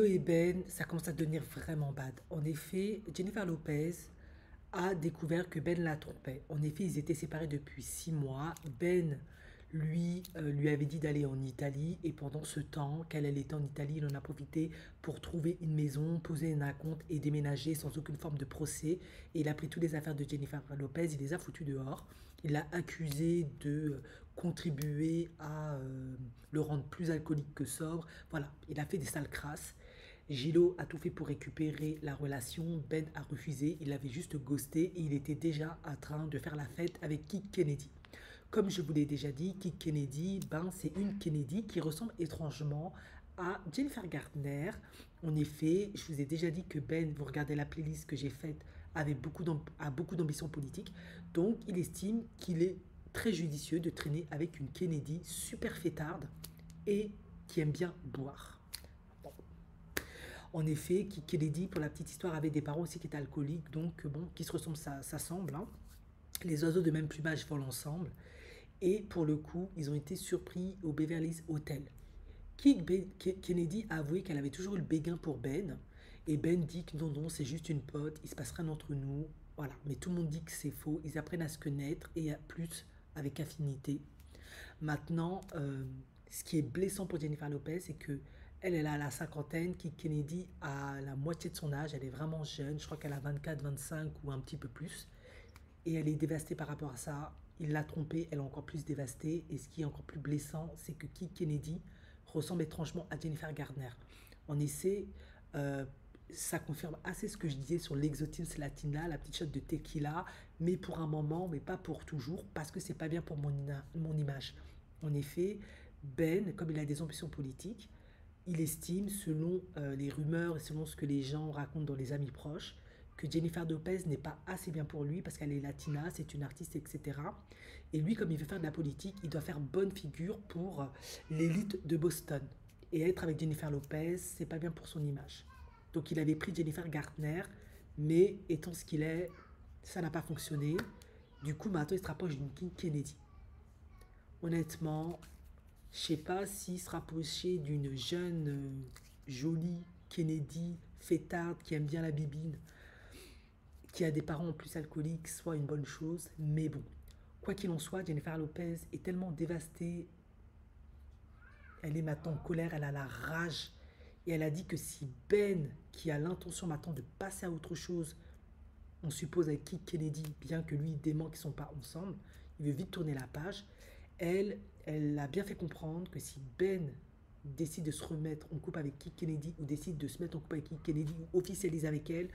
Et Ben, ça commence à devenir vraiment bad. En effet, Jennifer Lopez a découvert que Ben la trompait. En effet, ils étaient séparés depuis 6 mois. Ben, lui avait dit d'aller en Italie et pendant ce temps qu'elle était en Italie, il en a profité pour trouver une maison, poser un acompte et déménager sans aucune forme de procès. Et il a pris toutes les affaires de Jennifer Lopez, il les a foutues dehors. Il l'a accusé de contribuer à le rendre plus alcoolique que sobre. Voilà, il a fait des sales crasses. Gilo a tout fait pour récupérer la relation. Ben a refusé, il avait juste ghosté et il était déjà en train de faire la fête avec Kik Kennedy. Comme je vous l'ai déjà dit, Kik Kennedy, ben, c'est une Kennedy qui ressemble étrangement à Jennifer Gardner. En effet, je vous ai déjà dit que Ben, vous regardez la playlist que j'ai faite, a beaucoup d'ambition politique. Donc, il estime qu'il est très judicieux de traîner avec une Kennedy super fêtarde et qui aime bien boire. Bon. En effet, Kennedy, pour la petite histoire, avait des parents aussi qui étaient alcooliques, donc bon, qui se ressemblent, ça semble. Hein. Les oiseaux de même plumage volent ensemble. Et pour le coup, ils ont été surpris au Beverly Hills Hotel. Kennedy a avoué qu'elle avait toujours eu le béguin pour Ben. Et Ben dit que non, non, c'est juste une pote, il se passe rien entre nous. Voilà, mais tout le monde dit que c'est faux. Ils apprennent à se connaître et à plus avec affinité. Maintenant, ce qui est blessant pour Jennifer Lopez, c'est que elle a la cinquantaine, qui Kennedy a la moitié de son âge, elle est vraiment jeune, je crois qu'elle a 24, 25 ou un petit peu plus, et elle est dévastée par rapport à ça. Il l'a trompée, elle est encore plus dévastée, et ce qui est encore plus blessant, c'est que Kennedy ressemble étrangement à Jennifer Gardner. En essai, euh, ça confirme assez ce que je disais sur l'exotisme latina, la petite shot de tequila, mais pour un moment, mais pas pour toujours, parce que c'est pas bien pour mon image. En effet, Ben, comme il a des ambitions politiques, il estime, selon les rumeurs et selon ce que les gens racontent dans les amis proches, que Jennifer Lopez n'est pas assez bien pour lui parce qu'elle est latina, c'est une artiste, etc. Et lui, comme il veut faire de la politique, il doit faire bonne figure pour l'élite de Boston. Et être avec Jennifer Lopez, c'est pas bien pour son image. Donc il avait pris Jennifer Gartner, mais étant ce qu'il est, ça n'a pas fonctionné. Du coup, maintenant, il se rapproche d'une King Kennedy. Honnêtement, je sais pas s'il se rapprochait d'une jeune, jolie Kennedy, fêtarde, qui aime bien la bibine, qui a des parents en plus alcooliques, soit une bonne chose. Mais bon, quoi qu'il en soit, Jennifer Lopez est tellement dévastée, elle est maintenant en colère, elle a la rage. Et elle a dit que si Ben, qui a l'intention maintenant de passer à autre chose, on suppose avec Kik Kennedy, bien que lui dément qu'ils ne sont pas ensemble, il veut vite tourner la page. Elle a bien fait comprendre que si Ben décide de se remettre en couple avec Kik Kennedy ou décide de se mettre en couple avec Kik Kennedy ou officialise avec elle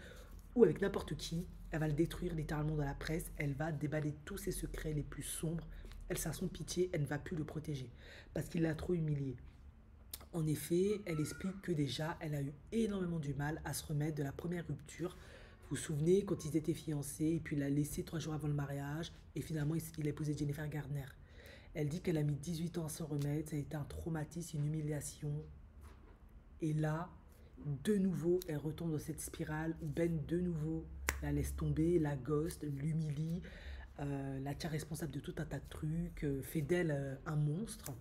ou avec n'importe qui, elle va le détruire littéralement dans la presse, elle va déballer tous ses secrets les plus sombres, elle sera son pitié, elle ne va plus le protéger parce qu'il l'a trop humilié. En effet, elle explique que déjà, elle a eu énormément du mal à se remettre de la première rupture. Vous vous souvenez, quand ils étaient fiancés, et puis il l'a laissé 3 jours avant le mariage, et finalement, il a épousé Jennifer Gardner. Elle dit qu'elle a mis 18 ans à s'en remettre, ça a été un traumatisme, une humiliation. Et là, de nouveau, elle retombe dans cette spirale où Ben, de nouveau, la laisse tomber, la ghost, l'humilie, la tient responsable de tout un tas de trucs, fait d'elle un monstre.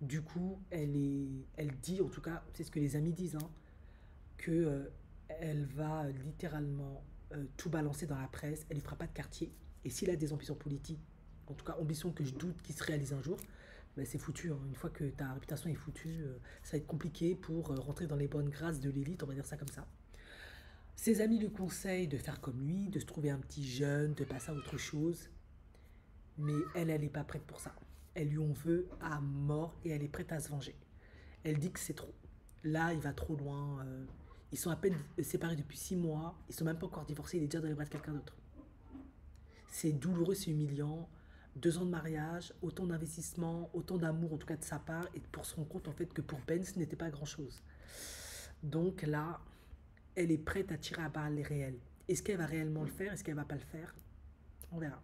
Du coup, elle dit, en tout cas, c'est ce que les amis disent, hein, que elle va littéralement tout balancer dans la presse. Elle ne fera pas de quartier. Et s'il a des ambitions politiques, en tout cas ambitions que je doute qui se réalisent un jour, ben c'est foutu. Hein. Une fois que ta réputation est foutue, ça va être compliqué pour rentrer dans les bonnes grâces de l'élite, on va dire ça comme ça. Ses amis lui conseillent de faire comme lui, de se trouver un petit jeune, de passer à autre chose. Mais elle n'est pas prête pour ça. Elle lui en veut à mort et elle est prête à se venger. Elle dit que c'est trop. Là, il va trop loin. Ils sont à peine séparés depuis 6 mois. Ils sont même pas encore divorcés. Il est déjà dans les bras de quelqu'un d'autre. C'est douloureux, c'est humiliant. 2 ans de mariage, autant d'investissement, autant d'amour en tout cas de sa part, et pour se rendre compte en fait que pour Ben ce n'était pas grand chose. Donc là, elle est prête à tirer à balles réelles. Est-ce qu'elle va réellement le faire? Est-ce qu'elle va pas le faire? On verra.